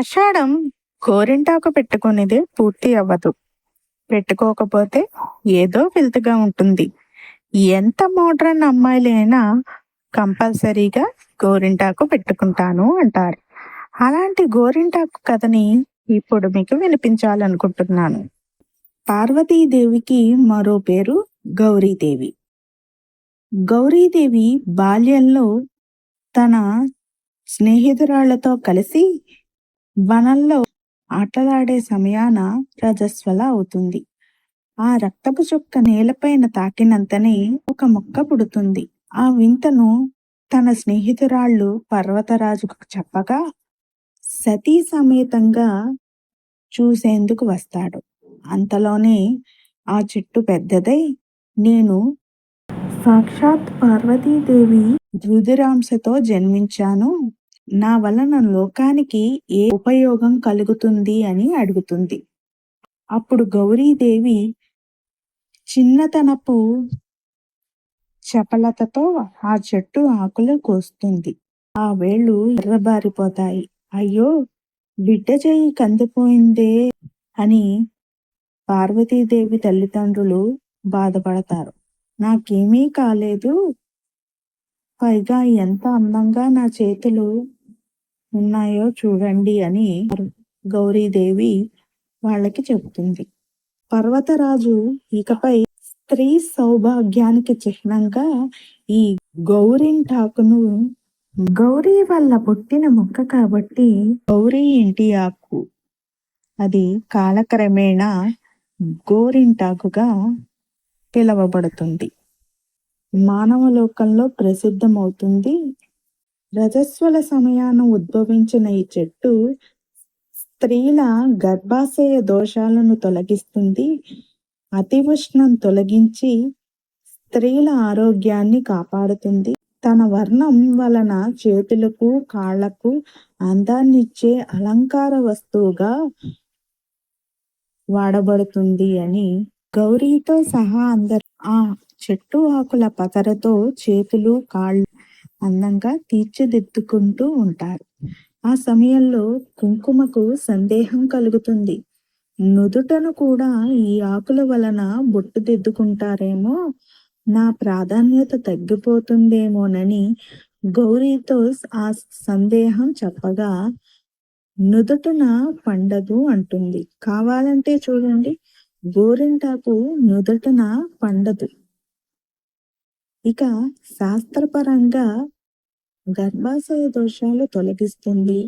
ఆషాఢం గోరింటాకు పెట్టుకునేదే పూర్తి అవ్వదు. పెట్టుకోకపోతే ఏదో వింతగా ఉంటుంది. ఎంత మోడ్రన్ అమ్మాయిలైనా కంపల్సరీగా గోరింటాకు పెట్టుకుంటాను అంటారు. అలాంటి గోరింటాకు కథని ఇప్పుడు మీకు వినిపించాలనుకుంటున్నాను. పార్వతీదేవికి మరో పేరు గౌరీదేవి. గౌరీదేవి బాల్యంలో తన స్నేహితురాళ్లతో కలిసి వనంలో ఆటలాడే సమయాన రజస్వల అవుతుంది. ఆ రక్తపు చుక్క నేలపైన తాకినంతనే ఒక మొక్క పుడుతుంది. ఆ వింతను తన స్నేహితురాళ్ళు పర్వతరాజుకు చెప్పగా సతీ సమేతంగా చూసేందుకు వస్తాడు. అంతలోనే ఆ చెట్టు పెద్దదై, నేను సాక్షాత్ పార్వతీదేవి రుధిరాంశతో జన్మించాను, నా వలన లోకానికి ఏ ఉపయోగం కలుగుతుంది అని అడుగుతుంది. అప్పుడు గౌరీదేవి చిన్నతనపు చపలతతో ఆ చెట్టు ఆకులు కోస్తుంది. ఆ వేళ్ళు ఎర్రబారిపోతాయి. అయ్యో, బిడ్డ చెయ్యి కందిపోయిందే అని పార్వతీదేవి తల్లిదండ్రులు బాధపడతారు. నాకేమీ కాలేదు, పైగా ఎంత అందంగా నా చేతులు ఉన్నాయో చూడండి అని గౌరీదేవి వాళ్ళకి చెబుతుంది. పర్వతరాజు ఇకపై స్త్రీ సౌభాగ్యానికి చిహ్నంగా ఈ గౌరింటాకును, గౌరీ వల్ల పుట్టిన మొక్క కాబట్టి గౌరీ ఇంటి ఆకు, అది కాలక్రమేణా గోరింటాకుగా పిలవబడుతుంది. మానవ లోకంలో ప్రసిద్ధమవుతుంది. రజస్వల సమయాన ఉద్భవించిన ఈ చెట్టు స్త్రీల గర్భాశయ దోషాలను తొలగిస్తుంది. అతి ఉష్ణం తొలగించి స్త్రీల ఆరోగ్యాన్ని కాపాడుతుంది. తన వర్ణం వలన చేతులకు కాళ్లకు అందాన్నిచ్చే అలంకార వస్తువుగా వాడబడుతుంది అని గౌరీతో సహా అందరు ఆ చెట్టు ఆకుల పతరతో చేతులు కాళ్ళు అందంగా తీర్చిదిద్దుకుంటూ ఉంటారు. ఆ సమయంలో కుంకుమకు సందేహం కలుగుతుంది. నుదుటను కూడా ఈ ఆకుల వలన బొట్టు దిద్దుకుంటారేమో, నా ప్రాధాన్యత తగ్గిపోతుందేమోనని గౌరీతో ఆ సందేహం చెప్పగా, నుదుటన పండదు అంటుంది. కావాలంటే చూడండి, గోరింటాకు నుదుటన పండదు. ఇక శాస్త్రపరంగా గర్భాశయ దోషాలు తొలగిస్తుంది.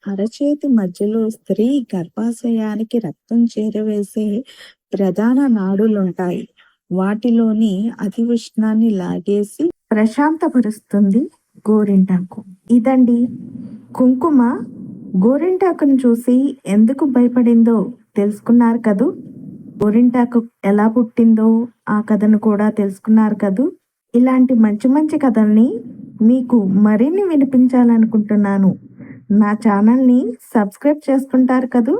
అరచేతి మధ్యలో స్త్రీ గర్భాశయానికి రక్తం చేరవేసే ప్రధాన నాడులుంటాయి. వాటిలోని అతి ఉష్ణాన్ని లాగేసి ప్రశాంతపరుస్తుంది గోరింటాకు. ఇదండి కుంకుమ. గోరింటాకును చూసి ఎందుకు భయపడిందో తెలుసుకున్నారు కదూ. గోరింటాకు ఎలా పుట్టిందో ఆ కథను కూడా తెలుసుకున్నారు కదూ. ఇలాంటి మంచి మంచి కథల్ని మీకు మరిన్ని వినిపించాలనుకుంటున్నాను. నా ఛానల్ని సబ్స్క్రైబ్ చేసుకుంటారు కదూ.